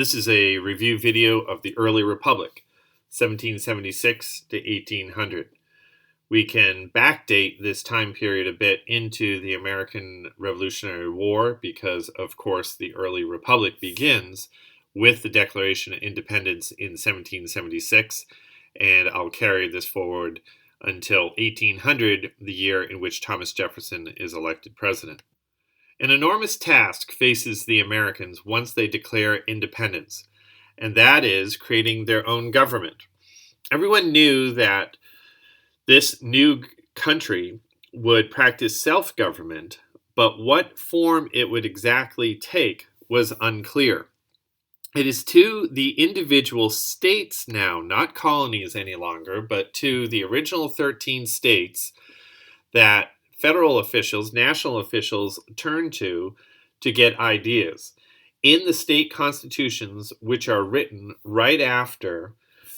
This is a review video of the early republic, 1776 to 1800. We can backdate this time period a bit into the American Revolutionary War because, of course, the early republic begins with the Declaration of Independence in 1776, and I'll carry this forward until 1800, the year in which Thomas Jefferson is elected president. An enormous task faces the Americans once they declare independence, and that is creating their own government. Everyone knew that this new country would practice self-government, but what form it would exactly take was unclear. It is to the individual states now, not colonies any longer, but to the original 13 states that federal officials, national officials turn to get ideas. In the state constitutions, which are written right after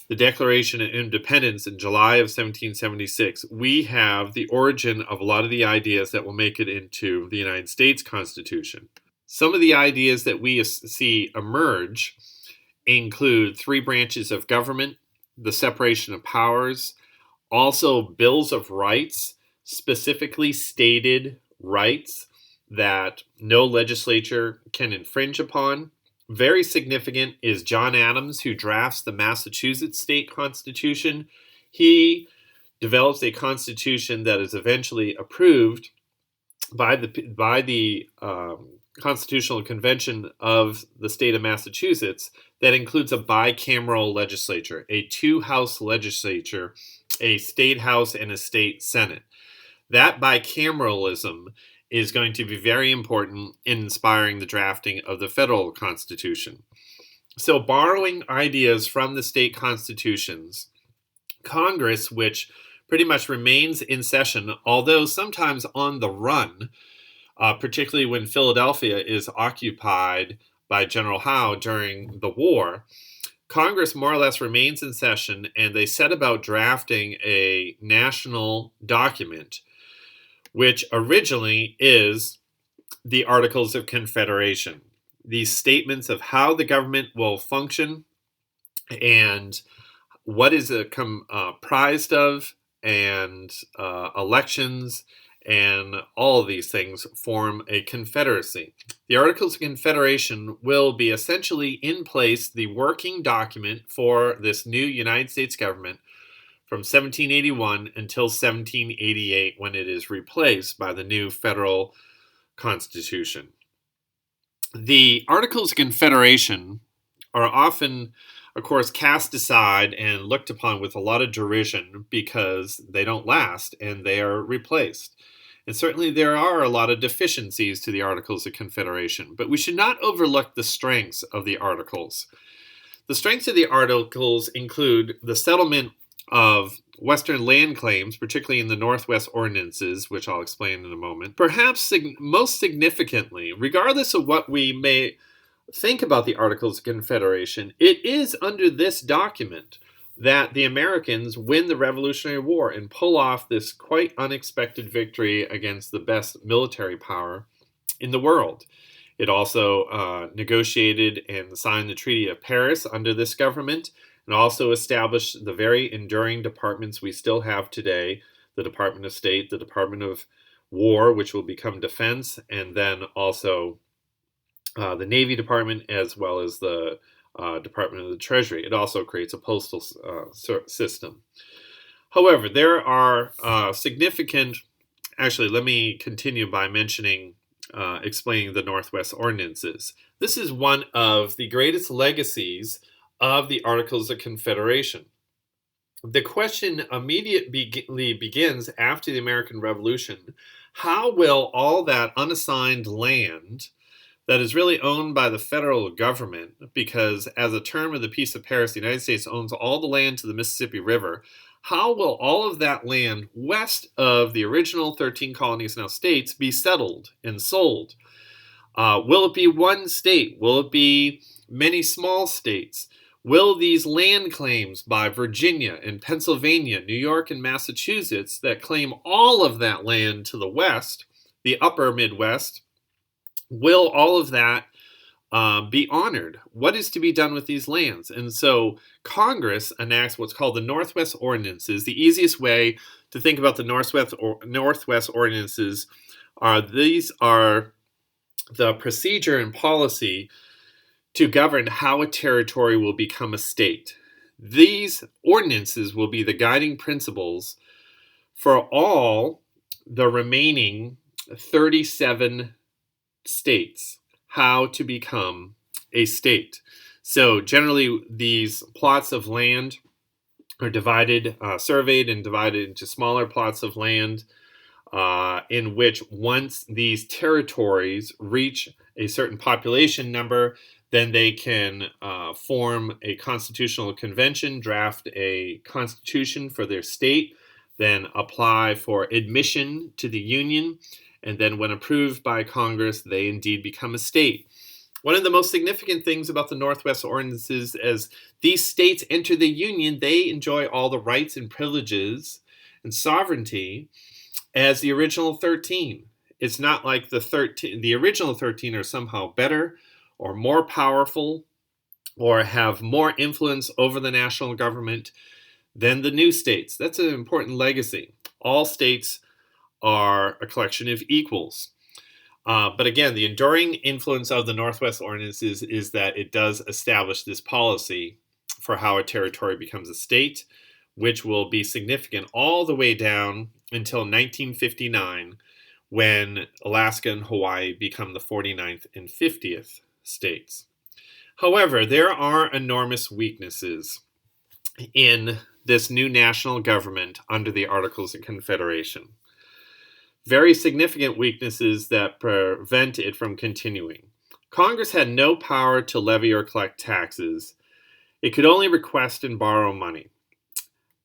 the Declaration of Independence in July of 1776, we have the origin of a lot of the ideas that will make it into the United States Constitution. Some of the ideas that we see emerge include 3 branches of government, the separation of powers, also bills of rights, specifically stated rights that no legislature can infringe upon. Very significant is John Adams, who drafts the Massachusetts state constitution. He develops a constitution that is eventually approved by the Constitutional Convention of the state of Massachusetts that includes a bicameral legislature, a 2-house legislature, a state house and a state senate. That bicameralism is going to be very important in inspiring the drafting of the federal constitution. So, borrowing ideas from the state constitutions, Congress, which pretty much remains in session, although sometimes on the run, particularly when Philadelphia is occupied by General Howe during the war, Congress more or less remains in session, and they set about drafting a national document, which originally is the Articles of Confederation. These statements of how the government will function and what is it comprised of, and elections, and all of these things form a confederacy. The Articles of Confederation will be essentially in place, the working document for this new United States government from 1781 until 1788, when it is replaced by the new federal constitution. The Articles of Confederation are often, of course, cast aside and looked upon with a lot of derision because they don't last and they are replaced. And certainly there are a lot of deficiencies to the Articles of Confederation, but we should not overlook the strengths of the Articles. The strengths of the Articles include the settlement of Western land claims, particularly in the Northwest Ordinances, which I'll explain in a moment. Perhaps most significantly, regardless of what we may think about the Articles of Confederation, it is under this document that the Americans win the Revolutionary War and pull off this quite unexpected victory against the best military power in the world. It also negotiated and signed the Treaty of Paris under this government, and also established the very enduring departments we still have today, the Department of State, the Department of War, which will become Defense, and then also the Navy Department, as well as the Department of the Treasury. It also creates a postal system. However, there are significant, actually, let me continue by explaining the Northwest Ordinances. This is one of the greatest legacies of the Articles of Confederation. The question immediately begins after the American Revolution: how will all that unassigned land that is really owned by the federal government, because as a term of the Peace of Paris, the United States owns all the land to the Mississippi River, how will all of that land west of the original 13 colonies, now states, be settled and sold? Will it be one state? Will it be many small states? Will these land claims by Virginia and Pennsylvania, New York and Massachusetts that claim all of that land to the west, the upper Midwest, will all of that be honored. What is to be done with these lands? And so Congress enacts what's called the Northwest Ordinances. The easiest way to think about the Northwest Ordinances these are the procedure and policy to govern how a territory will become a state. These ordinances will be the guiding principles for all the remaining 37 states, how to become a state. So generally, these plots of land are divided, surveyed and divided into smaller plots of land, in which once these territories reach a certain population number, then they can form a constitutional convention, draft a constitution for their state, then apply for admission to the Union, and then when approved by Congress, they indeed become a state. One of the most significant things about the Northwest Ordinances, as these states enter the Union, they enjoy all the rights and privileges and sovereignty as the original 13. It's not like the original 13 are somehow better or more powerful or have more influence over the national government than the new states. That's an important legacy. All states are a collection of equals. But again, the enduring influence of the Northwest Ordinances is that it does establish this policy for how a territory becomes a state, which will be significant all the way down until 1959, when Alaska and Hawaii become the 49th and 50th states. However, there are enormous weaknesses in this new national government under the Articles of Confederation. Very significant weaknesses that prevent it from continuing. Congress had no power to levy or collect taxes. It could only request and borrow money.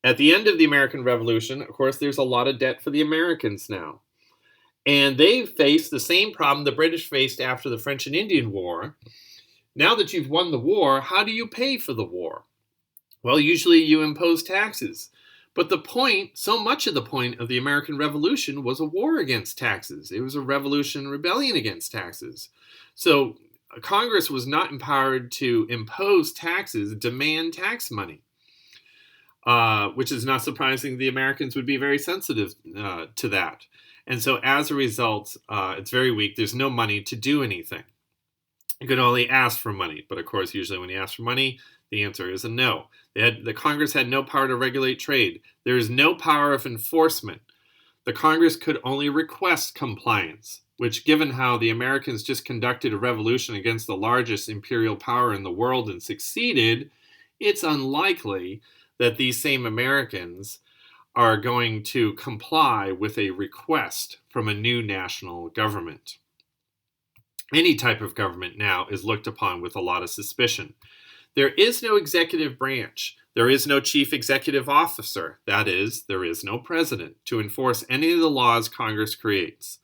At the end of the American Revolution, of course, there's a lot of debt for the Americans now. And they face the same problem the British faced after the French and Indian War. Now that you've won the war, how do you pay for the war? Well, usually you impose taxes. But so much of the point of the American Revolution was a war against taxes. It was a rebellion against taxes. So Congress was not empowered to impose taxes, demand tax money, which is not surprising. The Americans would be very sensitive to that. And so as a result, it's very weak. There's no money to do anything. You could only ask for money. But of course, usually when you ask for money, the answer is a no. The Congress had no power to regulate trade. There is no power of enforcement. The Congress could only request compliance, which, given how the Americans just conducted a revolution against the largest imperial power in the world and succeeded, it's unlikely that these same Americans are going to comply with a request from a new national government. Any type of government now is looked upon with a lot of suspicion. There is no executive branch. There is no chief executive officer. That is, there is no president to enforce any of the laws Congress creates.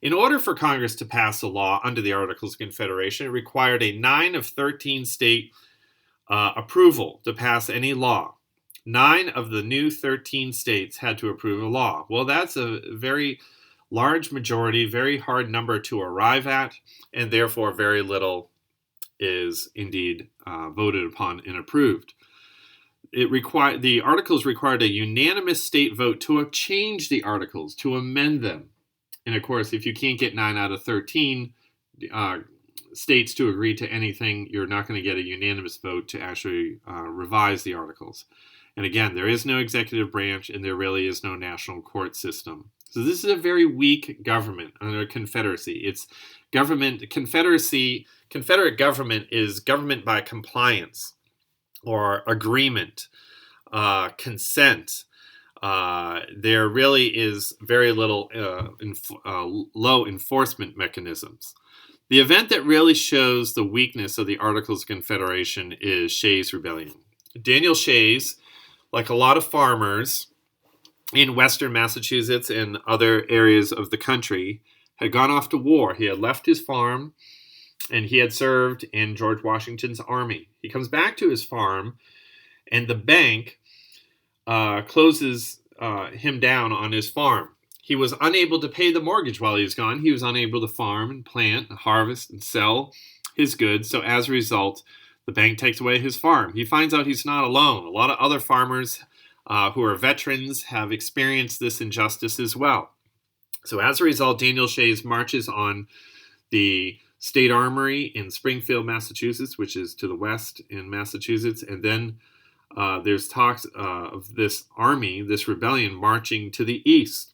In order for Congress to pass a law under the Articles of Confederation, it required a 9 of 13 state approval to pass any law. 9 of the new 13 states had to approve a law. Well, that's a very large majority, very hard number to arrive at, and therefore very little is indeed voted upon and approved. The articles required a unanimous state vote to change the articles, to amend them. And of course, if you can't get 9 out of 13 states to agree to anything, you're not going to get a unanimous vote to actually revise the articles. And again, there is no executive branch, and there really is no national court system. So this is a very weak government under a confederacy. It's government, Confederate government is government by compliance or agreement, consent. There really is very little low enforcement mechanisms. The event that really shows the weakness of the Articles of Confederation is Shays' Rebellion. Daniel Shays, like a lot of farmers in western Massachusetts and other areas of the country, had gone off to war. He had left his farm, and he had served in George Washington's army. He comes back to his farm, and the bank closes him down on his farm. He was unable to pay the mortgage while he was gone. He was unable to farm and plant and harvest and sell. his goods. So as a result, the bank takes away his farm. He finds out he's not alone. A lot of other farmers who are veterans have experienced this injustice as well. So as a result, Daniel Shays marches on the State Armory in Springfield, Massachusetts, which is to the west in Massachusetts. And then there's talks of this army, this rebellion, marching to the east.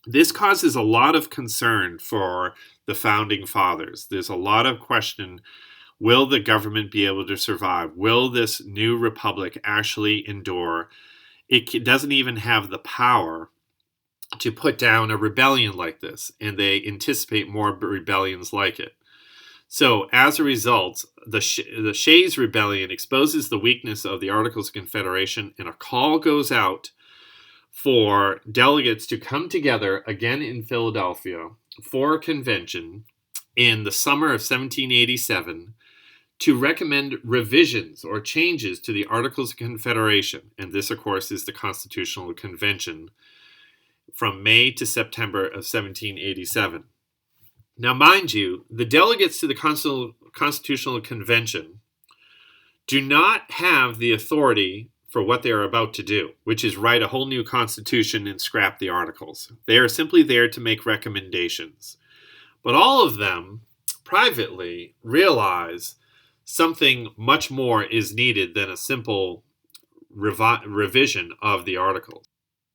This causes a lot of concern for the founding fathers. There's a lot of question. Will the government be able to survive? Will this new republic actually endure? It doesn't even have the power to put down a rebellion like this, and they anticipate more rebellions like it. So as a result, the Shays Rebellion exposes the weakness of the Articles of Confederation, and a call goes out for delegates to come together again in Philadelphia for a convention in the summer of 1787 to recommend revisions or changes to the Articles of Confederation. And this, of course, is the Constitutional Convention from May to September of 1787. Now, mind you, the delegates to the Constitutional Convention do not have the authority for what they are about to do, which is write a whole new constitution and scrap the articles. They are simply there to make recommendations. But all of them privately realize something much more is needed than a simple revision of the articles.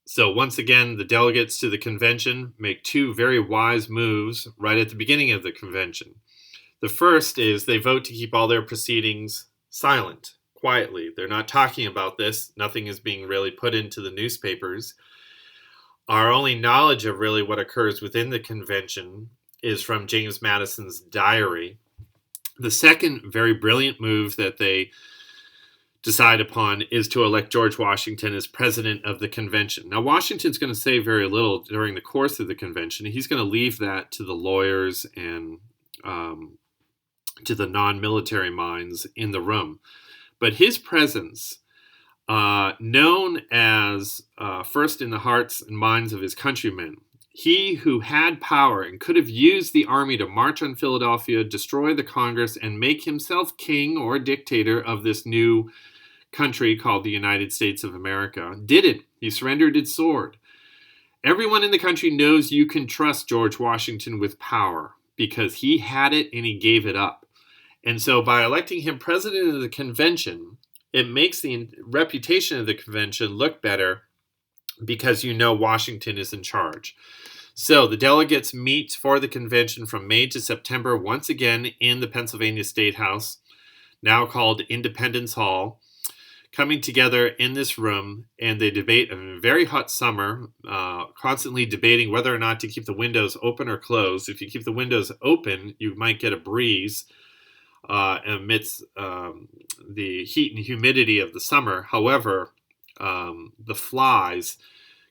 So once again, the delegates to the convention make two very wise moves right at the beginning of the convention. The first is they vote to keep all their proceedings silent, quietly. They're not talking about this. Nothing is being really put into the newspapers. Our only knowledge of really what occurs within the convention is from James Madison's diary. The second very brilliant move that they decide upon is to elect George Washington as president of the convention. Now, Washington's going to say very little during the course of the convention. He's going to leave that to the lawyers and to the non-military minds in the room. But his presence, known as first in the hearts and minds of his countrymen, he who had power and could have used the army to march on Philadelphia, destroy the Congress, and make himself king or dictator of this new country called the United States of America, did it. He surrendered his sword. Everyone in the country knows you can trust George Washington with power because he had it and he gave it up. And so by electing him president of the convention, it makes the reputation of the convention look better because you know Washington is in charge. So the delegates meet for the convention from May to September once again in the Pennsylvania State House, now called Independence Hall, coming together in this room, and they debate in a very hot summer, constantly debating whether or not to keep the windows open or closed. If you keep the windows open, you might get a breeze amidst the heat and humidity of the summer. However, the flies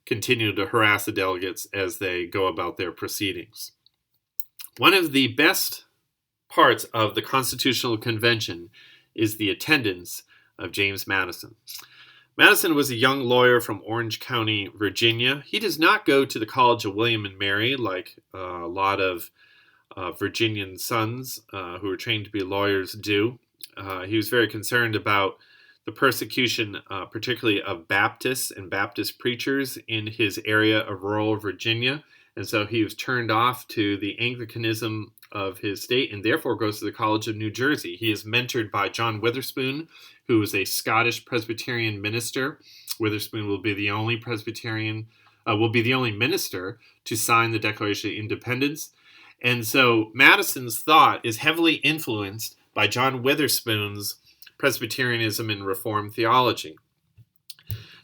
continue to harass the delegates as they go about their proceedings. One of the best parts of the Constitutional Convention is the attendance of James Madison. Madison was a young lawyer from Orange County, Virginia. He does not go to the College of William and Mary like a lot of Virginian sons who are trained to be lawyers do. He was very concerned about the persecution, particularly of Baptists and Baptist preachers in his area of rural Virginia. And so he was turned off to the Anglicanism of his state and therefore goes to the College of New Jersey. He is mentored by John Witherspoon, who is a Scottish Presbyterian minister. Witherspoon will be the only minister to sign the Declaration of Independence. And so Madison's thought is heavily influenced by John Witherspoon's Presbyterianism and Reformed theology.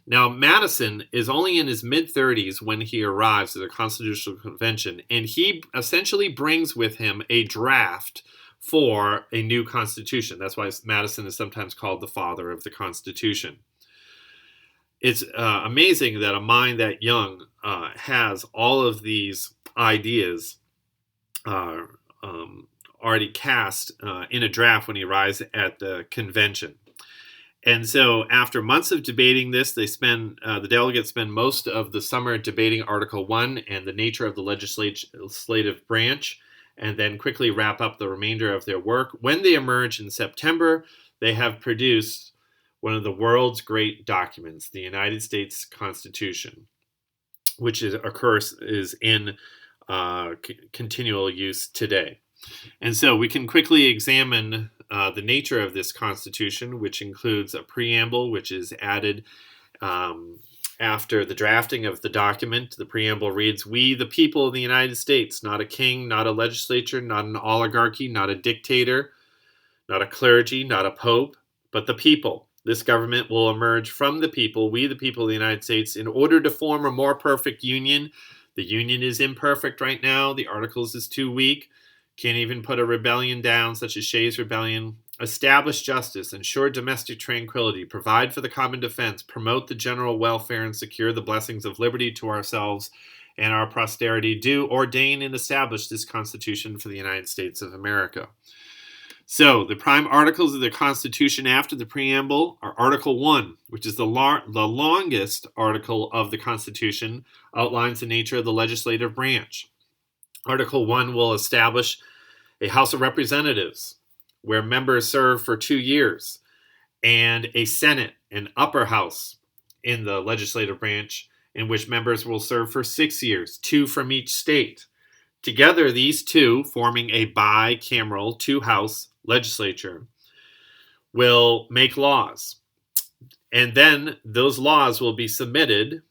Now, Madison is only in his mid-30s when he arrives at the Constitutional Convention, and he essentially brings with him a draft for a new constitution. That's why Madison is sometimes called the father of the Constitution. It's amazing that a mind that young has all of these ideas already cast in a draft when he arrives at the convention. And so after months of debating this, the delegates spend most of the summer debating Article 1 and the nature of the legislative branch. and then quickly wrap up the remainder of their work. When they emerge in September, they have produced one of the world's great documents, the United States Constitution, which is in continual use today. And so we can quickly examine the nature of this Constitution, which includes a preamble, which is added after the drafting of the document. The preamble reads, "We, the people of the United States, not a king, not a legislature, not an oligarchy, not a dictator, not a clergy, not a pope, but the people. This government will emerge from the people, we, the people of the United States, in order to form a more perfect union. The union is imperfect right now. The Articles is too weak. Can't even put a rebellion down, such as Shays' Rebellion. Establish justice, ensure domestic tranquility, provide for the common defense, promote the general welfare, and secure the blessings of liberty to ourselves and our posterity. Do ordain and establish this Constitution for the United States of America." So, the prime articles of the Constitution after the preamble are Article 1, which is the longest article of the Constitution, outlines the nature of the legislative branch. Article 1 will establish a House of Representatives, where members serve for 2 years, and a Senate, an upper house in the legislative branch, in which members will serve for 6 years, 2 from each state. Together, these two, forming a bicameral two-house legislature, will make laws. And then those laws will be submitted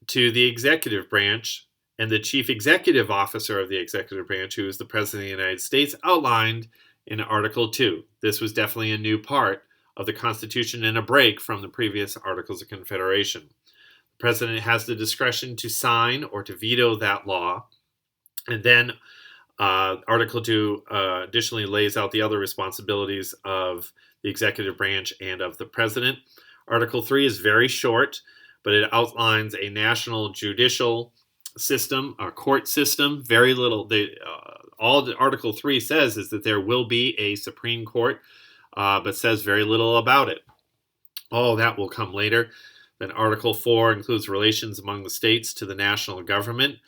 to the executive branch, and the chief executive officer of the executive branch, who is the President of the United States, outlined in Article 2. This was definitely a new part of the Constitution and a break from the previous Articles of Confederation. The President has the discretion to sign or to veto that law. And then Article 2 additionally lays out the other responsibilities of the executive branch and of the President. Article 3 is very short, but it outlines a national judicial system, a court system. Very little. All that Article 3 says is that there will be a Supreme Court, but says very little about it. All that will come later. Then Article 4 includes relations among the states to the national government,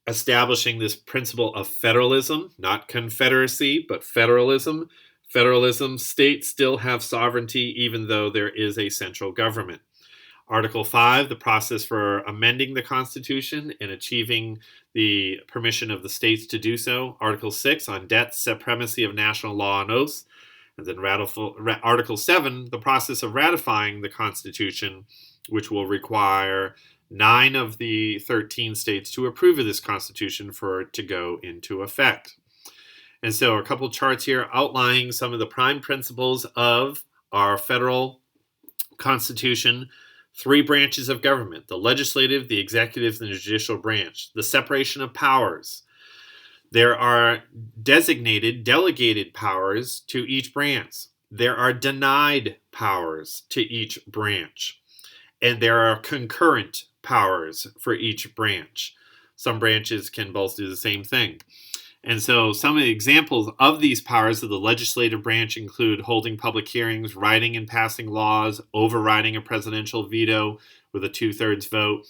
establishing this principle of federalism, not confederacy, but federalism. Federalism, states still have sovereignty even though there is a central government. Article 5, the process for amending the Constitution and achieving the permission of the states to do so. Article 6, on debt, supremacy of national law and oaths. And then Article 7, the process of ratifying the Constitution, which will require 9 of the 13 states to approve of this Constitution for it to go into effect. And so a couple charts here outlining some of the prime principles of our federal Constitution. 3 branches of government: the legislative, the executive, and the judicial branch. The separation of powers. There are designated, delegated powers to each branch. There are denied powers to each branch. And there are concurrent powers for each branch. Some branches can both do the same thing. And so some of the examples of these powers of the legislative branch include holding public hearings, writing and passing laws, overriding a presidential veto with a 2/3 vote,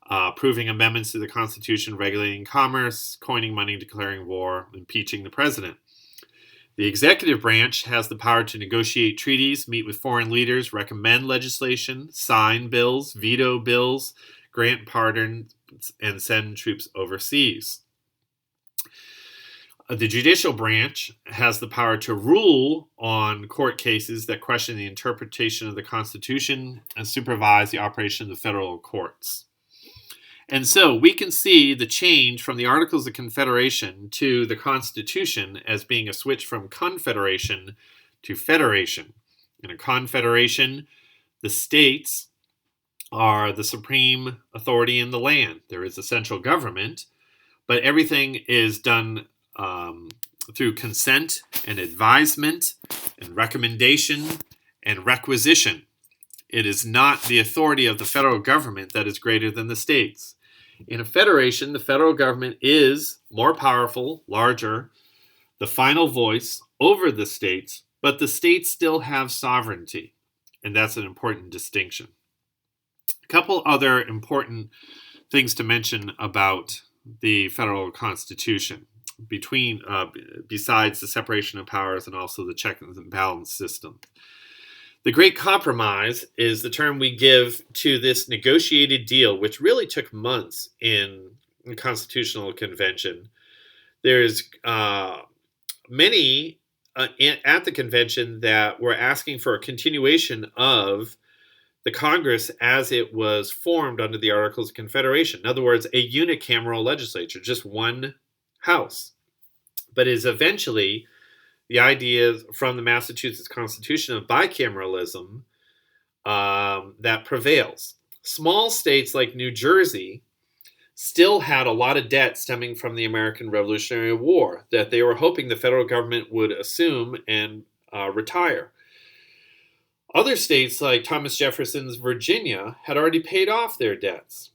approving amendments to the Constitution, regulating commerce, coining money, declaring war, impeaching the president. The executive branch has the power to negotiate treaties, meet with foreign leaders, recommend legislation, sign bills, veto bills, grant pardons, and send troops overseas. The judicial branch has the power to rule on court cases that question the interpretation of the Constitution and supervise the operation of the federal courts. And so we can see the change from the Articles of Confederation to the Constitution as being a switch from confederation to federation. In a confederation, the states are the supreme authority in the land. There is a central government, but everything is done through consent and advisement and recommendation and requisition. It is not the authority of the federal government that is greater than the states. In a federation, the federal government is more powerful, larger, the final voice over the states, but the states still have sovereignty, and that's an important distinction. A couple other important things to mention about the federal Constitution. between besides the separation of powers and also the check and balance system. The Great Compromise is the term we give to this negotiated deal, which really took months in the Constitutional Convention. There's many at the convention that were asking for a continuation of the Congress as it was formed under the Articles of Confederation. In other words, a unicameral legislature, just one house. But is eventually the idea from the Massachusetts Constitution of bicameralism that prevails. Small states like New Jersey still had a lot of debt stemming from the American Revolutionary War that they were hoping the federal government would assume and retire. Other states like Thomas Jefferson's Virginia had already paid off their debts.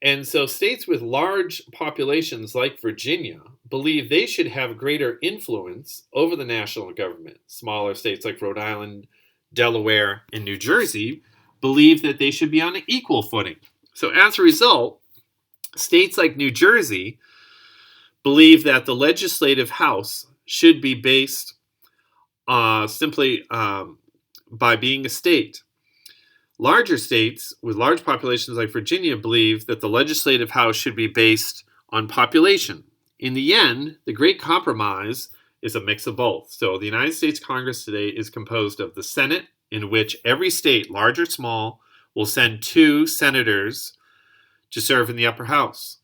And so states with large populations like Virginia believe they should have greater influence over the national government. Smaller states like Rhode Island, Delaware, and New Jersey believe that they should be on an equal footing. So as a result, states like New Jersey believe that the legislative house should be based simply by being a state. Larger states with large populations like Virginia believe that the legislative house should be based on population. In the end, the Great Compromise is a mix of both. So the United States Congress today is composed of the Senate, in which every state, large or small, will send 2 senators to serve in the upper house.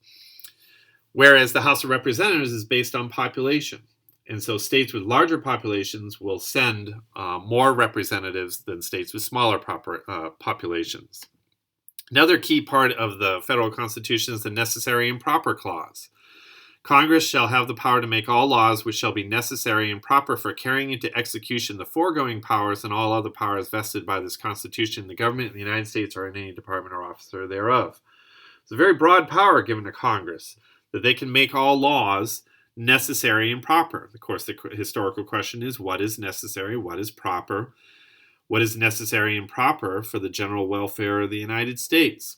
Whereas the House of Representatives is based on population. And so states with larger populations will send more representatives than states with smaller populations. Another key part of the federal constitution is the necessary and proper clause. Congress shall have the power to make all laws which shall be necessary and proper for carrying into execution the foregoing powers and all other powers vested by this Constitution, the government of the United States or in any department or officer thereof. It's a very broad power given to Congress, that they can make all laws necessary and proper. Of course, the historical question is, what is necessary? What is proper? What is necessary and proper for the general welfare of the United States?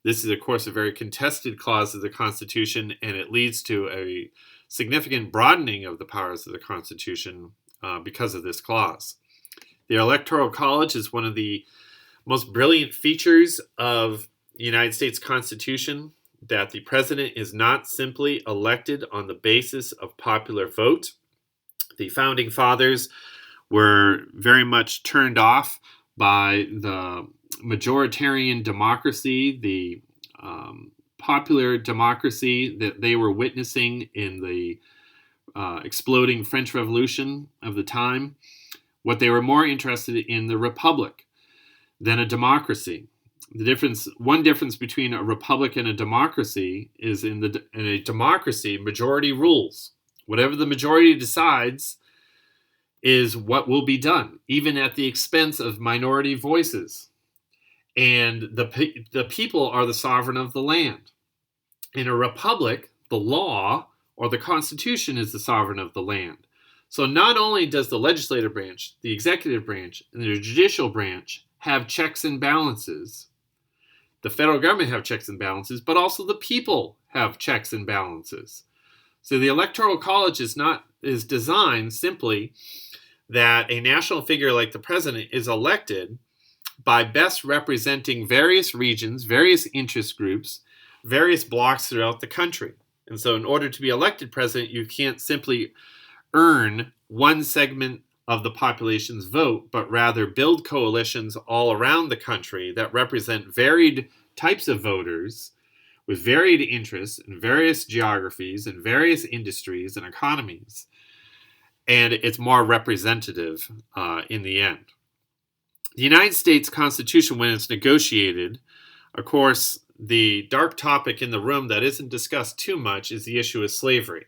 This is, of course, a very contested clause of the Constitution, and it leads to a significant broadening of the powers of the Constitution because of this clause. The Electoral College is one of the most brilliant features of the United States Constitution, that the president is not simply elected on the basis of popular vote. The founding fathers were very much turned off by the majoritarian democracy, the popular democracy that they were witnessing in the exploding French Revolution of the time. What they were more interested in the republic than a democracy. One difference between a republic and a democracy is in a democracy, majority rules. Whatever the majority decides is what will be done, even at the expense of minority voices. And the people are the sovereign of the land. In a republic, the law or the Constitution is the sovereign of the land. So not only does the legislative branch, the executive branch, and the judicial branch have checks and balances, the federal government have checks and balances, but also the people have checks and balances. So the Electoral College is designed simply that a national figure like the president is elected by best representing various regions, various interest groups, various blocks throughout the country. And so in order to be elected president, you can't simply earn one segment of the population's vote, but rather build coalitions all around the country that represent varied types of voters with varied interests in various geographies and various industries and economies. And it's more representative in the end. The United States Constitution, when it's negotiated, of course, the dark topic in the room that isn't discussed too much is the issue of slavery.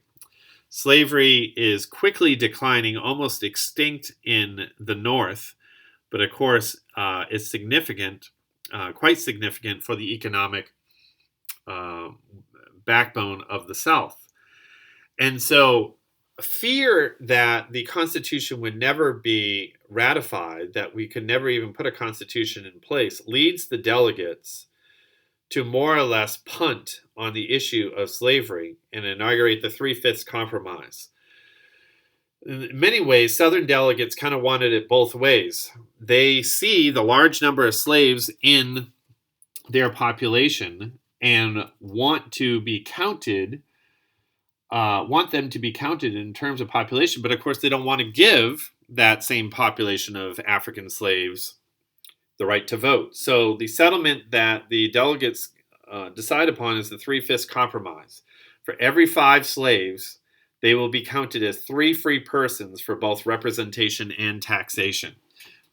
Slavery is quickly declining, almost extinct in the North, but of course it's significant, quite significant for the economic backbone of the South. And so fear that the Constitution would never be ratified, that we could never even put a Constitution in place, leads the delegates to more or less punt on the issue of slavery and inaugurate the Three-Fifths Compromise. In many ways, Southern delegates kind of wanted it both ways. They see the large number of slaves in their population and want to be counted, want them to be counted in terms of population, but of course they don't want to give that same population of African slaves the right to vote. So the settlement that the delegates decide upon is the Three-Fifths Compromise. For every 5 slaves, they will be counted as 3 free persons for both representation and taxation,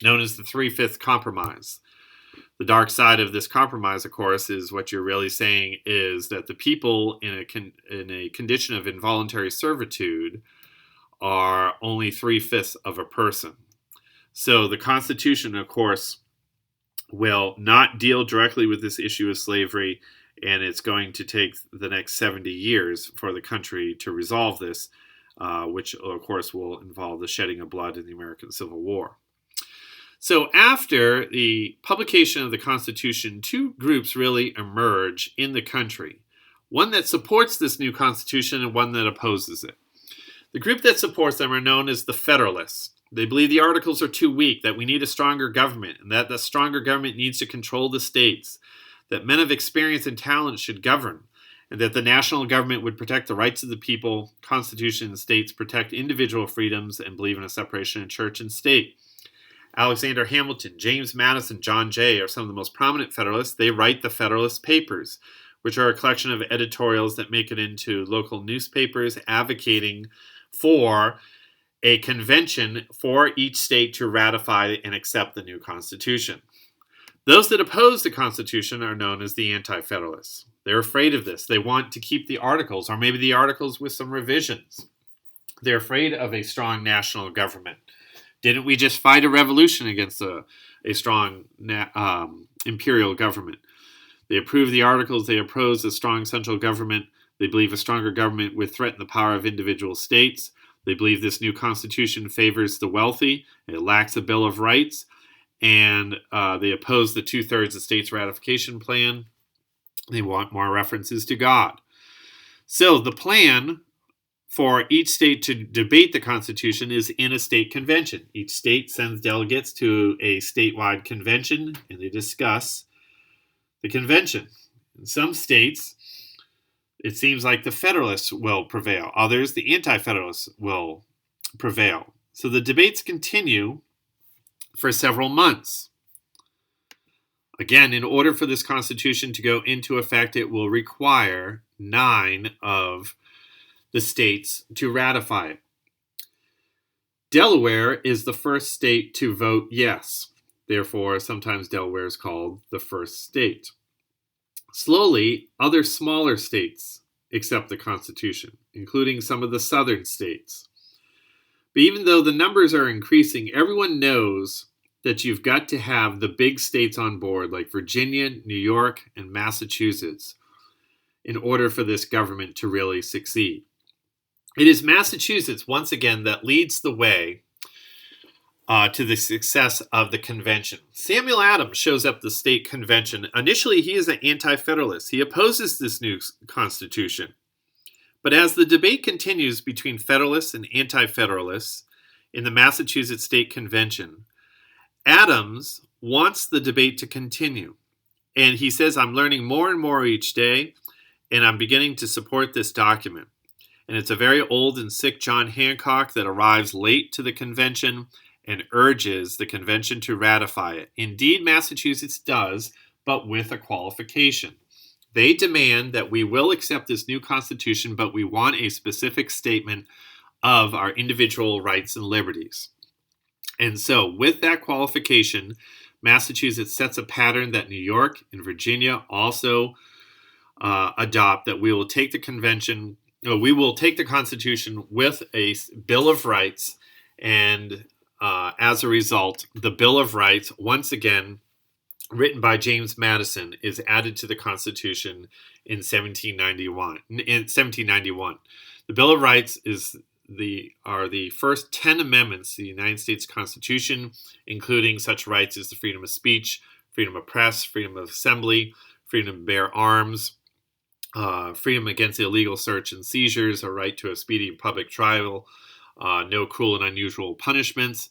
known as the Three-Fifths Compromise. The dark side of this compromise, of course, is what you're really saying is that the people in a condition of involuntary servitude are only 3/5 of a person. So the Constitution, of course, will not deal directly with this issue of slavery, and it's going to take the next 70 years for the country to resolve this, which, of course, will involve the shedding of blood in the American Civil War. So after the publication of the Constitution, 2 groups really emerge in the country. One that supports this new Constitution and one that opposes it. The group that supports them are known as the Federalists. They believe the Articles are too weak, that we need a stronger government, and that the stronger government needs to control the states, that men of experience and talent should govern, and that the national government would protect the rights of the people. Constitution and states protect individual freedoms and believe in a separation of church and state. Alexander Hamilton, James Madison, John Jay are some of the most prominent Federalists. They write the Federalist Papers, which are a collection of editorials that make it into local newspapers advocating for a convention for each state to ratify and accept the new Constitution. Those that oppose the Constitution are known as the Anti-Federalists. They're afraid of this. They want to keep the Articles, or maybe the Articles with some revisions. They're afraid of a strong national government. Didn't we just fight a revolution against a strong imperial government? They approve the Articles. They oppose a strong central government. They believe a stronger government would threaten the power of individual states. They believe this new Constitution favors the wealthy. It lacks a Bill of Rights. And they oppose the 2/3 of states ratification plan. They want more references to God. So the plan for each state to debate the Constitution is in a state convention. Each state sends delegates to a statewide convention, and they discuss the convention. In some states, it seems like the Federalists will prevail. Others, the Anti-Federalists will prevail. So the debates continue for several months. Again, in order for this Constitution to go into effect, it will require 9 of the states to ratify it. Delaware is the first state to vote yes. Therefore, sometimes Delaware is called the first state. Slowly, other smaller states accept the Constitution, including some of the southern states. But even though the numbers are increasing, everyone knows that you've got to have the big states on board, like Virginia, New York, and Massachusetts, in order for this government to really succeed. It is Massachusetts, once again, that leads the way to the success of the convention. Samuel Adams shows up at the state convention. Initially, he is an anti-federalist. He opposes this new Constitution. But as the debate continues between Federalists and Anti-Federalists in the Massachusetts State Convention, Adams wants the debate to continue. And he says, I'm learning more and more each day, and I'm beginning to support this document. And it's a very old and sick John Hancock that arrives late to the convention and urges the convention to ratify it. Indeed, Massachusetts does, but with a qualification. They demand that we will accept this new Constitution, but we want a specific statement of our individual rights and liberties. And so, with that qualification, Massachusetts sets a pattern that New York and Virginia also adopt, that we will take the convention, we will take the Constitution with a Bill of Rights, and as a result, the Bill of Rights, once again, written by James Madison, is added to the Constitution in 1791. The Bill of Rights are the first 10 amendments to the United States Constitution, including such rights as the freedom of speech, freedom of press, freedom of assembly, freedom to bear arms, freedom against illegal search and seizures, a right to a speedy public trial, no cruel and unusual punishments,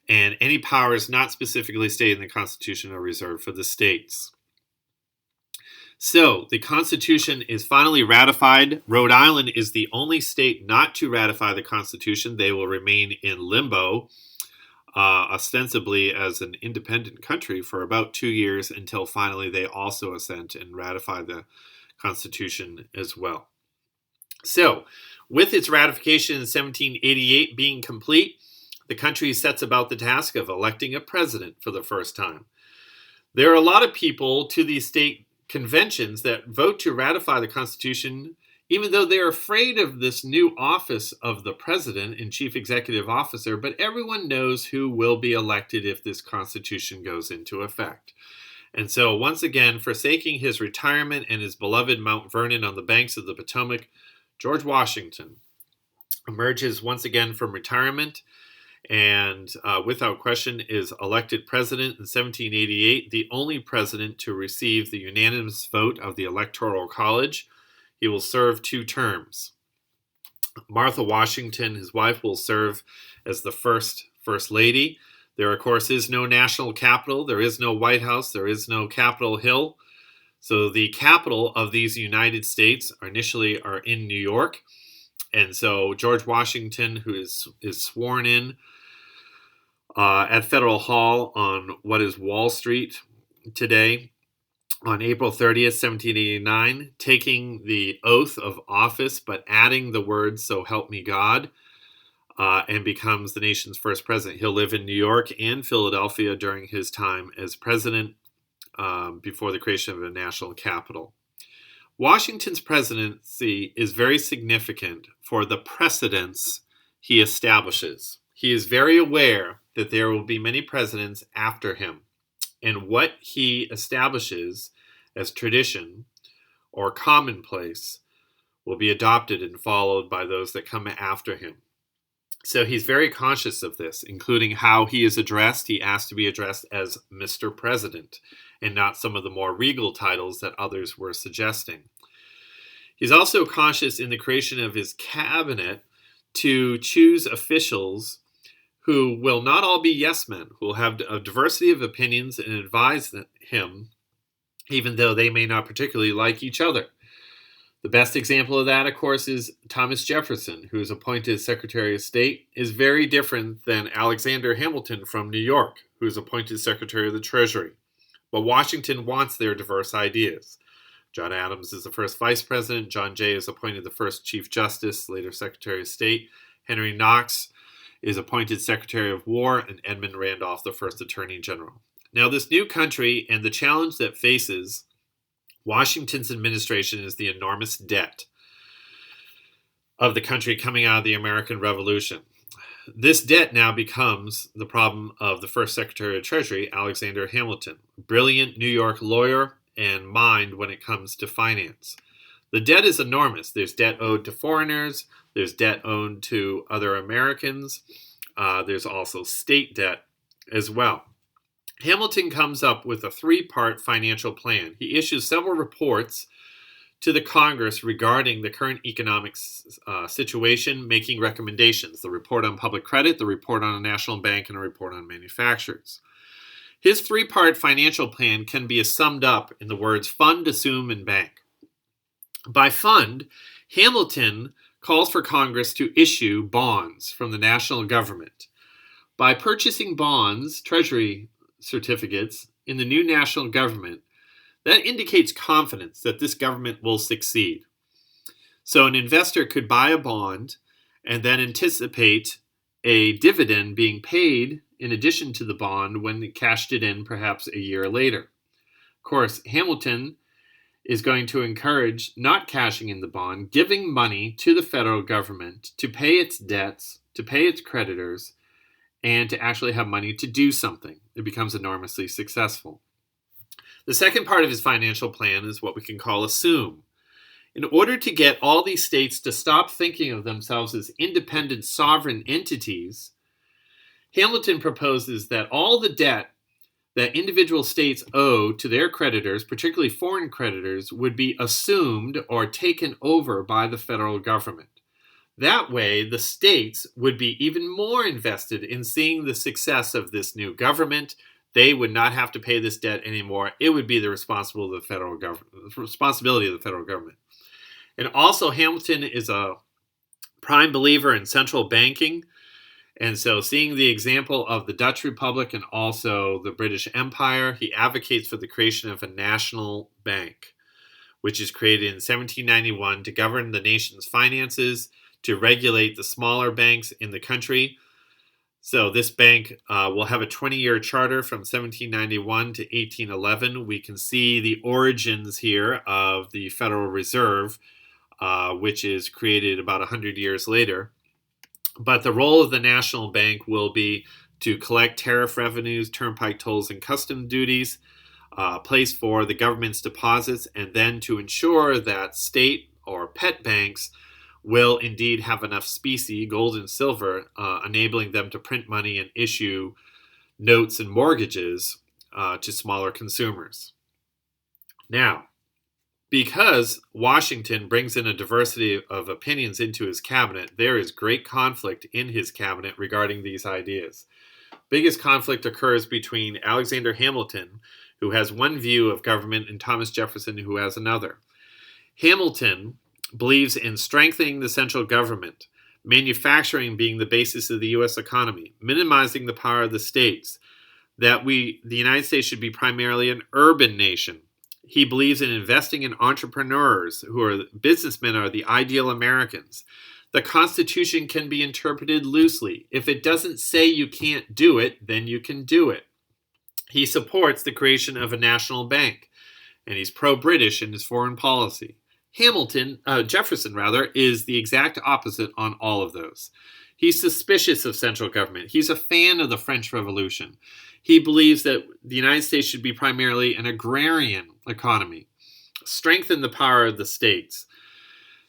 and any powers not specifically stated in the Constitution are reserved for the states. So, the Constitution is finally ratified. Rhode Island is the only state not to ratify the Constitution. They will remain in limbo, ostensibly as an independent country, for about 2 years until finally they also assent and ratify the Constitution as well. So, with its ratification in 1788 being complete, the country sets about the task of electing a president for the first time. There are a lot of people to these state conventions that vote to ratify the Constitution, even though they're afraid of this new office of the president and chief executive officer, but everyone knows who will be elected if this Constitution goes into effect. And so, once again, forsaking his retirement and his beloved Mount Vernon on the banks of the Potomac, George Washington emerges once again from retirement and without question is elected president in 1788, the only president to receive the unanimous vote of the Electoral College. He will serve 2 terms. Martha Washington, his wife, will serve as the first Lady. There, of course, is no national capital. There is no White House. There is no Capitol Hill. So the capital of these United States initially are in New York. And so George Washington, who is sworn in at Federal Hall on what is Wall Street today, on April 30th, 1789, taking the oath of office, but adding the words, "So help me God," and becomes the nation's first president. He'll live in New York and Philadelphia during his time as president before the creation of a national capital. Washington's presidency is very significant for the precedents he establishes. He is very aware that there will be many presidents after him, and what he establishes as tradition or commonplace will be adopted and followed by those that come after him. So he's very conscious of this, including how he is addressed. He asked to be addressed as Mr. President and not some of the more regal titles that others were suggesting. He's also conscious in the creation of his cabinet to choose officials who will not all be yes men, who will have a diversity of opinions and advise him, even though they may not particularly like each other. The best example of that, of course, is Thomas Jefferson, who is appointed Secretary of State, is very different than Alexander Hamilton from New York, who is appointed Secretary of the Treasury. But Washington wants their diverse ideas. John Adams is the first vice president. John Jay is appointed the first Chief Justice, later Secretary of State. Henry Knox is appointed Secretary of War, and Edmund Randolph the first Attorney General. Now, this new country and the challenge that faces Washington's administration is the enormous debt of the country coming out of the American Revolution. This debt now becomes the problem of the first Secretary of Treasury, Alexander Hamilton, a brilliant New York lawyer and mind when it comes to finance. The debt is enormous. There's debt owed to foreigners. There's debt owed to other Americans. There's also state debt as well. Hamilton comes up with a 3-part financial plan. He issues several reports to the Congress regarding the current economic situation, making recommendations. The report on public credit, the report on a national bank, and a report on manufacturers. His 3-part financial plan can be summed up in the words fund, assume, and bank. By fund, Hamilton calls for Congress to issue bonds from the national government. By purchasing bonds, Treasury certificates, in the new national government, that indicates confidence that this government will succeed. So an investor could buy a bond and then anticipate a dividend being paid in addition to the bond when they cashed it in perhaps a year later. Of course, Hamilton is going to encourage not cashing in the bond, giving money to the federal government to pay its debts, to pay its creditors, and to actually have money to do something. It becomes enormously successful. The second part of his financial plan is what we can call assume. In order to get all these states to stop thinking of themselves as independent sovereign entities, Hamilton proposes that all the debt that individual states owe to their creditors, particularly foreign creditors, would be assumed or taken over by the federal government. That way, the states would be even more invested in seeing the success of this new government. They would not have to pay this debt anymore. It would be the responsibility of the federal government. And also, Hamilton is a prime believer in central banking. And so, seeing the example of the Dutch Republic and also the British Empire, he advocates for the creation of a national bank, which is created in 1791 to govern the nation's finances, to regulate the smaller banks in the country. So this bank will have a 20-year charter from 1791 to 1811. We can see the origins here of the Federal Reserve, which is created about 100 years later. But the role of the national bank will be to collect tariff revenues, turnpike tolls, and custom duties, place for the government's deposits, and then to ensure that state or pet banks will indeed have enough specie, gold and silver, enabling them to print money and issue notes and mortgages to smaller consumers. Now, because Washington brings in a diversity of opinions into his cabinet, there is great conflict in his cabinet regarding these ideas. Biggest conflict occurs between Alexander Hamilton, who has one view of government, and Thomas Jefferson, who has another. Hamilton believes in strengthening the central government, manufacturing being the basis of the U.S. economy, minimizing the power of the states, that the United States should be primarily an urban nation. He believes in investing in entrepreneurs who are businessmen, are the ideal Americans. The Constitution can be interpreted loosely. If it doesn't say you can't do it, then you can do it. He supports the creation of a national bank, and he's pro-British in his foreign policy. Jefferson is the exact opposite on all of those. He's suspicious of central government. He's a fan of the French Revolution. He believes that the United States should be primarily an agrarian economy, strengthen the power of the states.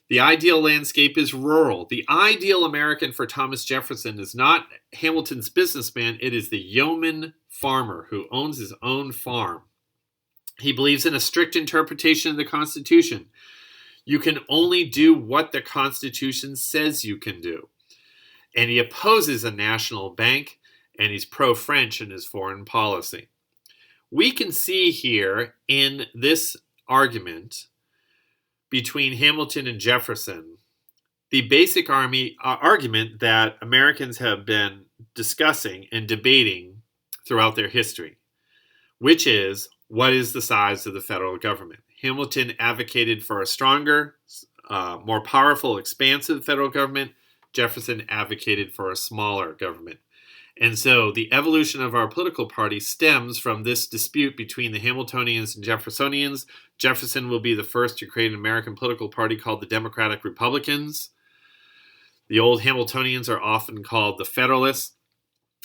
The ideal landscape is rural. The ideal American for Thomas Jefferson is not Hamilton's businessman. It is the yeoman farmer who owns his own farm. He believes in a strict interpretation of the Constitution. You can only do what the Constitution says you can do. And he opposes a national bank, and he's pro-French in his foreign policy. We can see here in this argument between Hamilton and Jefferson the basic argument that Americans have been discussing and debating throughout their history, which is, what is the size of the federal government? Hamilton advocated for a stronger, more powerful, expansive federal government. Jefferson advocated for a smaller government. And so the evolution of our political party stems from this dispute between the Hamiltonians and Jeffersonians. Jefferson will be the first to create an American political party called the Democratic Republicans. The old Hamiltonians are often called the Federalists.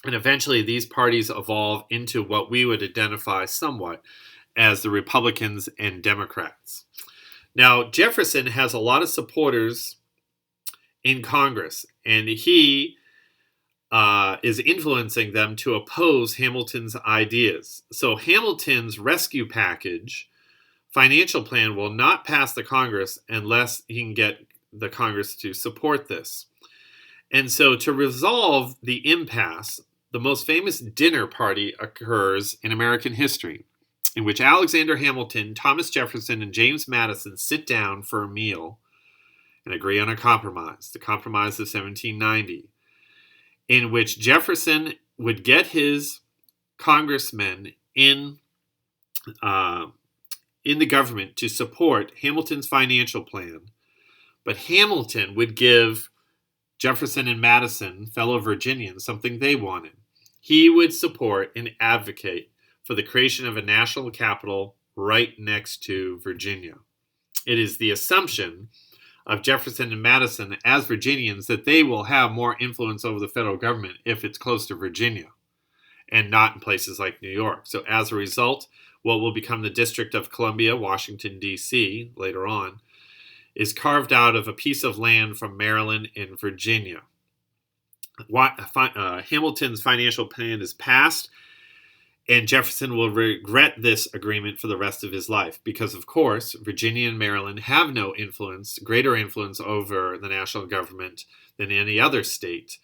And eventually these parties evolve into what we would identify somewhat as the Republicans and Democrats. Now, Jefferson has a lot of supporters in Congress, and he is influencing them to oppose Hamilton's ideas. So Hamilton's rescue package financial plan will not pass the Congress unless he can get the Congress to support this. And so to resolve the impasse, the most famous dinner party occurs in American history, in which Alexander Hamilton, Thomas Jefferson, and James Madison sit down for a meal and agree on a compromise, the Compromise of 1790, in which Jefferson would get his congressmen in the government to support Hamilton's financial plan, but Hamilton would give Jefferson and Madison, fellow Virginians, something they wanted. He would support and advocate for the creation of a national capital right next to Virginia. It is the assumption of Jefferson and Madison as Virginians that they will have more influence over the federal government if it's close to Virginia and not in places like New York. So as a result, what will become the District of Columbia, Washington, D.C., later on, is carved out of a piece of land from Maryland and Virginia. Hamilton's financial plan is passed, And Jefferson will regret this agreement for the rest of his life because, of course, Virginia and Maryland have no influence, greater influence over the national government than any other state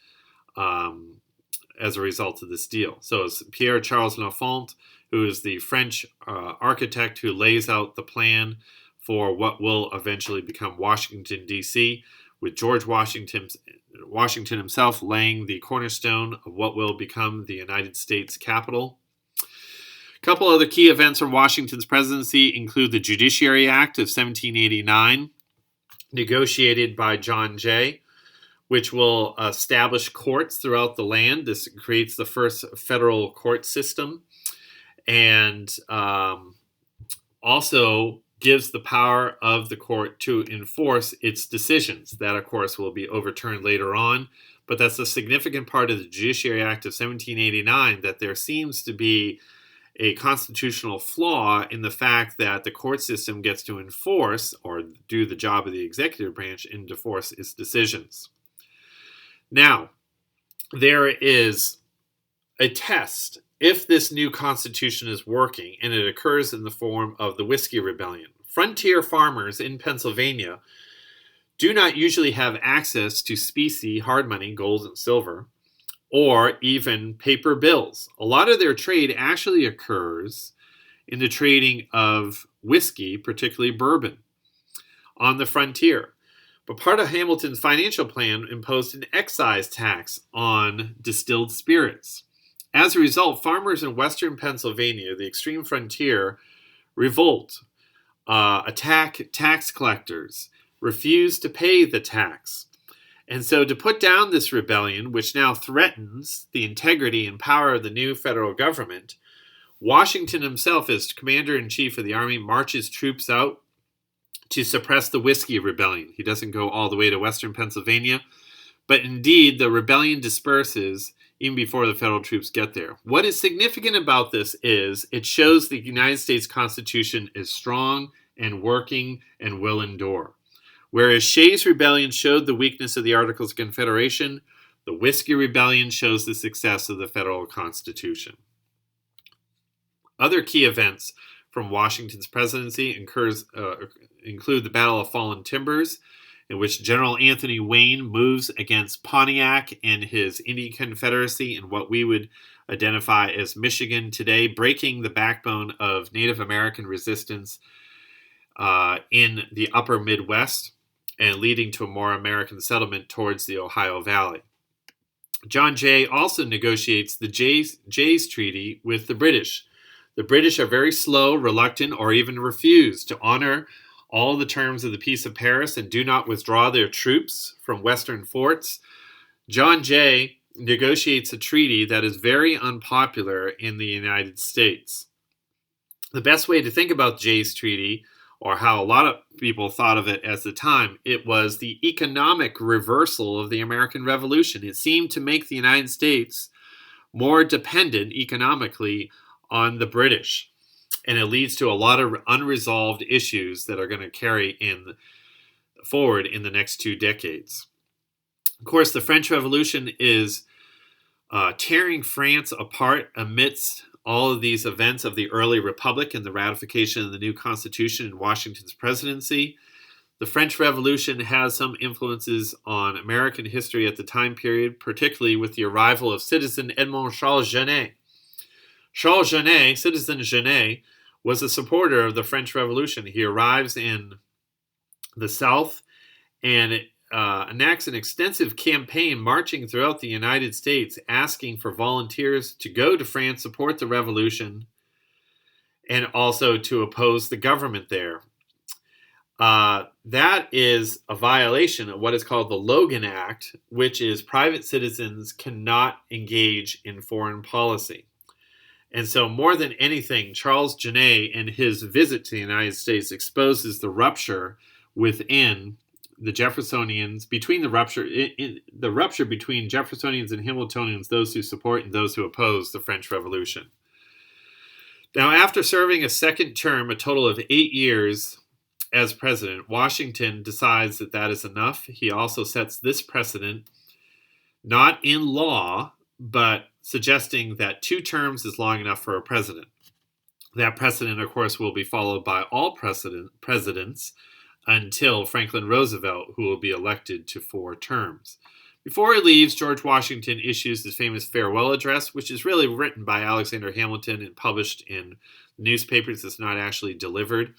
as a result of this deal. So it's Pierre Charles L'Enfant, who is the French architect who lays out the plan for what will eventually become Washington, D.C., with George Washington himself laying the cornerstone of what will become the United States capital. A couple other key events from Washington's presidency include the Judiciary Act of 1789, negotiated by John Jay, which will establish courts throughout the land. This creates the first federal court system, and also gives the power of the court to enforce its decisions. That, of course, will be overturned later on, but that's a significant part of the Judiciary Act of 1789, that there seems to be a constitutional flaw in the fact that the court system gets to enforce or do the job of the executive branch and enforce its decisions. Now, there is a test if this new constitution is working, and it occurs in the form of the Whiskey Rebellion. Frontier farmers in Pennsylvania do not usually have access to specie, hard money, gold and silver, or even paper bills. A lot of their trade actually occurs in the trading of whiskey, particularly bourbon, on the frontier. But part of Hamilton's financial plan imposed an excise tax on distilled spirits. As a result, farmers in western Pennsylvania, the extreme frontier, revolt, attack tax collectors, refuse to pay the tax. And so to put down this rebellion, which now threatens the integrity and power of the new federal government, Washington himself, as commander-in-chief of the army, marches troops out to suppress the Whiskey Rebellion. He doesn't go all the way to western Pennsylvania, but indeed the rebellion disperses even before the federal troops get there. What is significant about this is it shows the United States Constitution is strong and working and will endure. Whereas Shays' Rebellion showed the weakness of the Articles of Confederation, the Whiskey Rebellion shows the success of the federal Constitution. Other key events from Washington's presidency include the Battle of Fallen Timbers, in which General Anthony Wayne moves against Pontiac and his Indian Confederacy in what we would identify as Michigan today, breaking the backbone of Native American resistance in the upper Midwest and leading to a more American settlement towards the Ohio Valley. John Jay also negotiates the Jay's Treaty with the British. The British are very slow, reluctant, or even refuse to honor all the terms of the Peace of Paris and do not withdraw their troops from western forts. John Jay negotiates a treaty that is very unpopular in the United States. The best way to think about Jay's Treaty, or how a lot of people thought of it at the time, it was the economic reversal of the American Revolution. It seemed to make the United States more dependent economically on the British. And it leads to a lot of unresolved issues that are going to carry forward in the next 2 decades. Of course, the French Revolution is tearing France apart amidst all of these events of the early republic and the ratification of the new Constitution in Washington's presidency. The French Revolution has some influences on American history at the time period, particularly with the arrival of citizen Edmond Charles Genet. Charles Genet, citizen Genet, was a supporter of the French Revolution. He arrives in the South and enacts an extensive campaign marching throughout the United States, asking for volunteers to go to France, support the revolution, and also to oppose the government there. That is a violation of what is called the Logan Act, which is private citizens cannot engage in foreign policy. And so more than anything, Charles Genet and his visit to the United States exposes the rupture within the Jeffersonians, the rupture between Jeffersonians and Hamiltonians, those who support and those who oppose the French Revolution. Now, after serving a second term, a total of 8 years as president, Washington decides that that is enough. He also sets this precedent, not in law, but suggesting that 2 terms is long enough for a president. That precedent, of course, will be followed by all presidents until Franklin Roosevelt, who will be elected to 4 terms. Before he leaves, George Washington issues his famous farewell address, which is really written by Alexander Hamilton and published in newspapers. It's not actually delivered.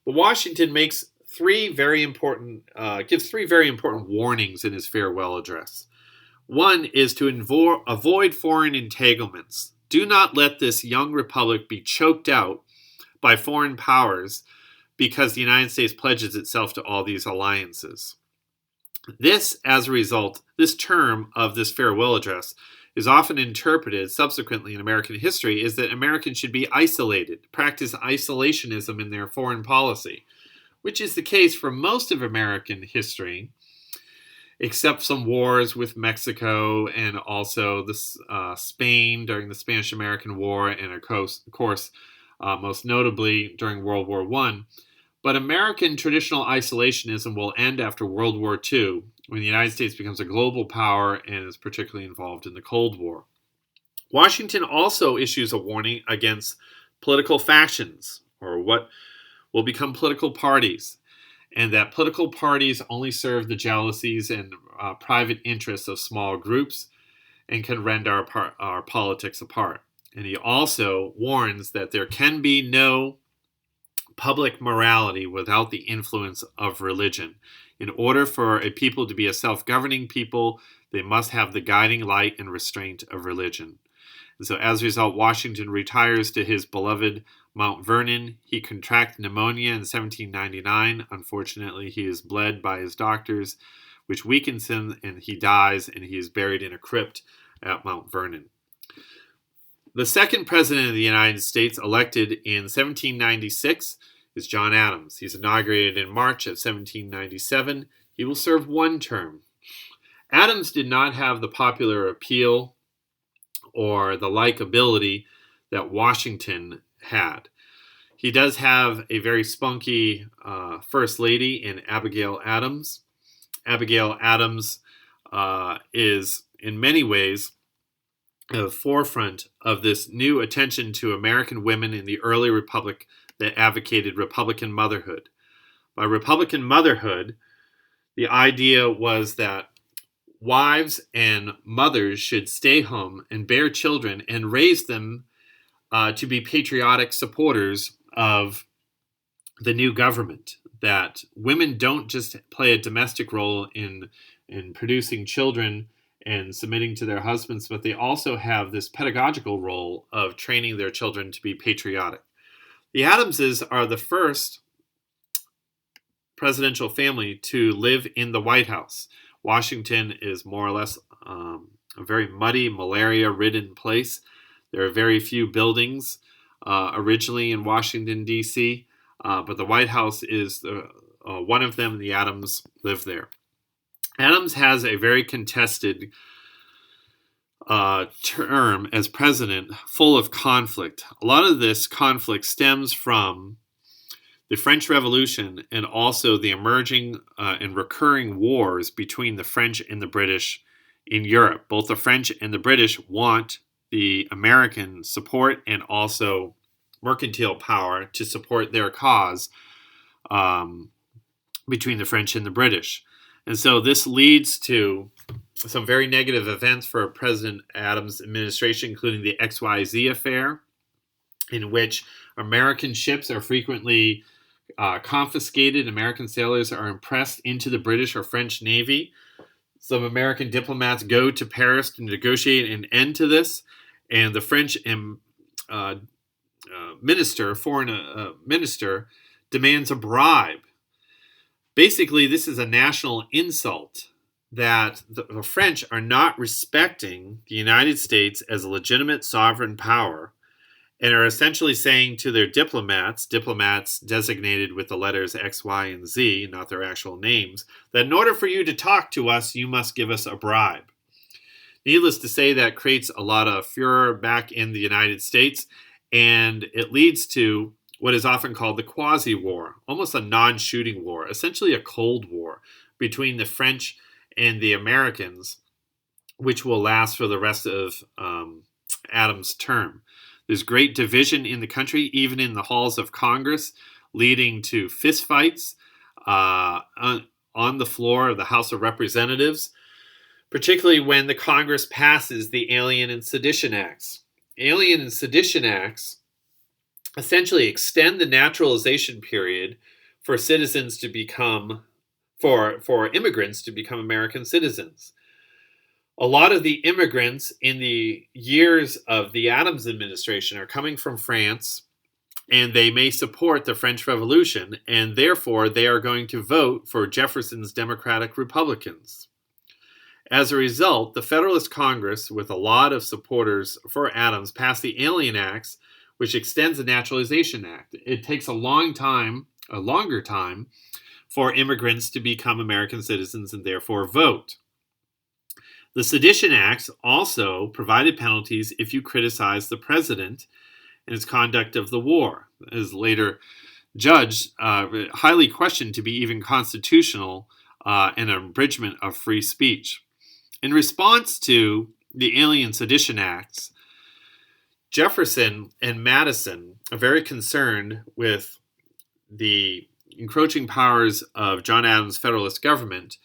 But Washington gives 3 very important warnings in his farewell address. One is to avoid foreign entanglements. Do not let this young republic be choked out by foreign powers because the United States pledges itself to all these alliances. This, as a result, this term of this farewell address is often interpreted subsequently in American history is that Americans should be isolated, practice isolationism in their foreign policy, which is the case for most of American history, except some wars with Mexico and also Spain during the Spanish-American War, and of course, most notably during World War I. But American traditional isolationism will end after World War II, when the United States becomes a global power and is particularly involved in the Cold War. Washington also issues a warning against political factions, or what will become political parties, and that political parties only serve the jealousies and private interests of small groups and can rend our politics apart. And he also warns that there can be no public morality without the influence of religion. In order for a people to be a self-governing people, they must have the guiding light and restraint of religion. And so as a result, Washington retires to his beloved Mount Vernon. He contracts pneumonia in 1799. Unfortunately, he is bled by his doctors, which weakens him, and he dies, and he is buried in a crypt at Mount Vernon. The second president of the United States, elected in 1796, is John Adams. He's inaugurated in March of 1797. He will serve 1 term. Adams did not have the popular appeal or the likability that Washington had. He does have a very spunky first lady in Abigail Adams. Abigail Adams is in many ways at the forefront of this new attention to American women in the early republic that advocated Republican motherhood. By Republican motherhood, the idea was that wives and mothers should stay home and bear children and raise them to be patriotic supporters of the new government, that women don't just play a domestic role in producing children and submitting to their husbands, but they also have this pedagogical role of training their children to be patriotic. The Adamses are the first presidential family to live in the White House. Washington is more or less a very muddy, malaria-ridden place. There are very few buildings originally in Washington, D.C., but the White House is one of them. The Adams live there. Adams has a very contested term as president, full of conflict. A lot of this conflict stems from the French Revolution and also the emerging and recurring wars between the French and the British in Europe. Both the French and the British want the American support and also mercantile power to support their cause between the French and the British. And so this leads to some very negative events for President Adams' administration, including the XYZ Affair, in which American ships are frequently confiscated. American sailors are impressed into the British or French Navy. Some American diplomats go to Paris to negotiate an end to this, and the French foreign minister demands a bribe. Basically, this is a national insult that the French are not respecting the United States as a legitimate sovereign power and are essentially saying to their diplomats designated with the letters X, Y, and Z, not their actual names, that in order for you to talk to us, you must give us a bribe. Needless to say, that creates a lot of furor back in the United States, and it leads to what is often called the quasi-war, almost a non-shooting war, essentially a Cold War between the French and the Americans, which will last for the rest of Adams' term. There's great division in the country, even in the halls of Congress, leading to fistfights on the floor of the House of Representatives, particularly when the Congress passes the Alien and Sedition Acts. Alien and Sedition Acts essentially extend the naturalization period for citizens to become, for immigrants to become American citizens. A lot of the immigrants in the years of the Adams administration are coming from France, and they may support the French Revolution, and therefore they are going to vote for Jefferson's Democratic Republicans. As a result, the Federalist Congress, with a lot of supporters for Adams, passed the Alien Acts, which extends the Naturalization Act. It takes a longer time, for immigrants to become American citizens and therefore vote. The Sedition Acts also provided penalties if you criticize the president and his conduct of the war, as later judged, highly questioned to be even constitutional and an abridgment of free speech. In response to the Alien Sedition Acts, Jefferson and Madison are very concerned with the encroaching powers of John Adams' Federalist government,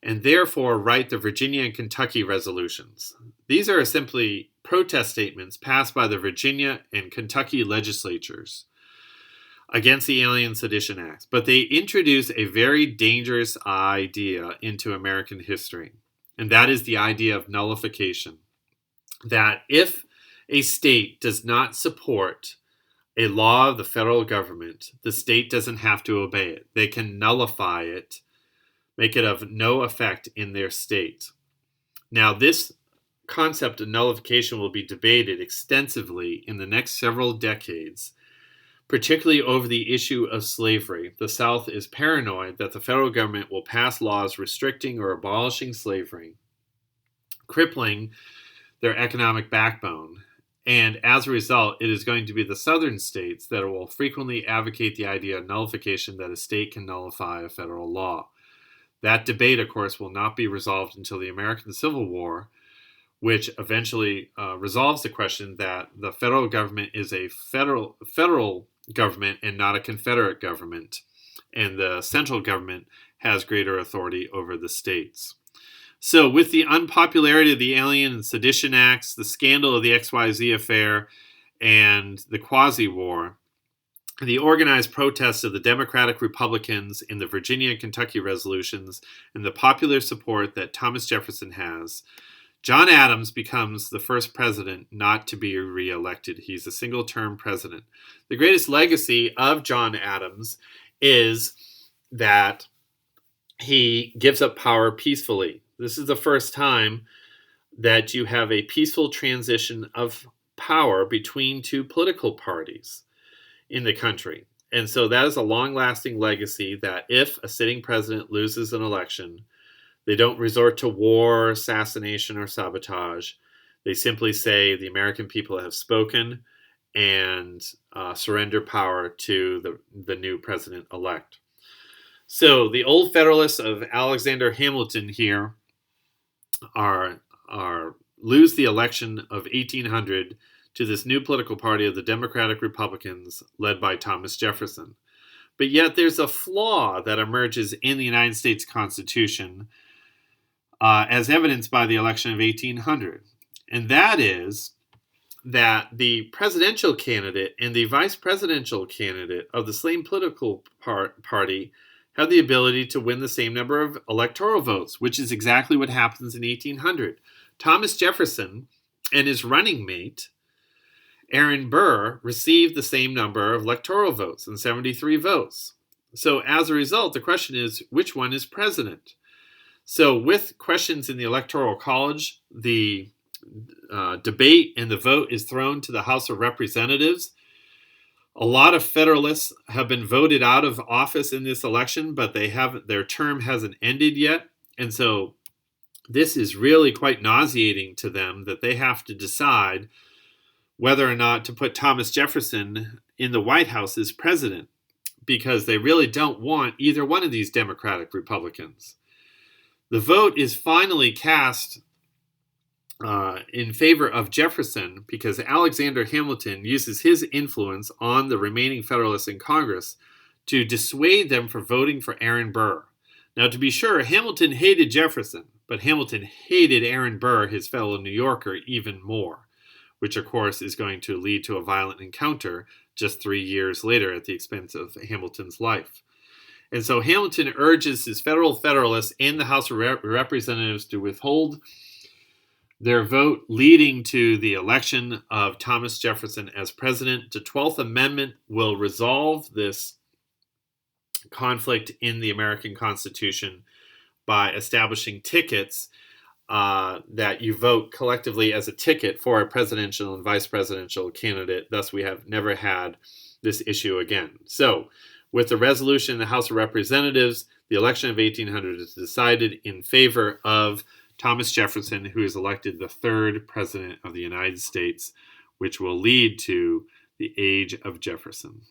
and therefore write the Virginia and Kentucky resolutions. These are simply protest statements passed by the Virginia and Kentucky legislatures against the Alien Sedition Acts, but they introduce a very dangerous idea into American history, and that is the idea of nullification. That if a state does not support a law of the federal government, the state doesn't have to obey it. They can nullify it, make it of no effect in their state. Now, this concept of nullification will be debated extensively in the next several decades, particularly over the issue of slavery. The South is paranoid that the federal government will pass laws restricting or abolishing slavery, crippling their economic backbone. And as a result, it is going to be the southern states that will frequently advocate the idea of nullification, that a state can nullify a federal law. That debate, of course, will not be resolved until the American Civil War, which eventually resolves the question that the federal government is a federal government and not a Confederate government, and the central government has greater authority over the states. So with the unpopularity of the Alien and Sedition Acts, the scandal of the XYZ Affair, and the Quasi-War, the organized protests of the Democratic Republicans in the Virginia and Kentucky resolutions, and the popular support that Thomas Jefferson has, John Adams becomes the first president not to be reelected. He's a single-term president. The greatest legacy of John Adams is that he gives up power peacefully. This is the first time that you have a peaceful transition of power between two political parties in the country. And so that is a long-lasting legacy, that if a sitting president loses an election, they don't resort to war, assassination, or sabotage. They simply say the American people have spoken and surrender power to the new president-elect. So the old Federalists of Alexander Hamilton here lose the election of 1800 to this new political party of the Democratic Republicans led by Thomas Jefferson. But yet there's a flaw that emerges in the United States Constitution as evidenced by the election of 1800. And that is that the presidential candidate and the vice presidential candidate of the same political party have the ability to win the same number of electoral votes, which is exactly what happens in 1800. Thomas Jefferson and his running mate, Aaron Burr, received the same number of electoral votes, and 73 votes. So as a result, the question is, which one is president? So with questions in the Electoral College, the debate and the vote is thrown to the House of Representatives. A lot of Federalists have been voted out of office in this election, but their term hasn't ended yet. And so this is really quite nauseating to them, that they have to decide whether or not to put Thomas Jefferson in the White House as president, because they really don't want either one of these Democratic Republicans. The vote is finally cast in favor of Jefferson because Alexander Hamilton uses his influence on the remaining Federalists in Congress to dissuade them from voting for Aaron Burr. Now, to be sure, Hamilton hated Jefferson, but Hamilton hated Aaron Burr, his fellow New Yorker, even more, which, of course, is going to lead to a violent encounter just 3 years later at the expense of Hamilton's life. And so Hamilton urges his Federalists and the House of Representatives to withhold their vote, leading to the election of Thomas Jefferson as president. The 12th Amendment will resolve this conflict in the American Constitution by establishing tickets that you vote collectively as a ticket for a presidential and vice presidential candidate. Thus, we have never had this issue again. So, with the resolution in the House of Representatives, the election of 1800 is decided in favor of Thomas Jefferson, who is elected the third president of the United States, which will lead to the Age of Jefferson.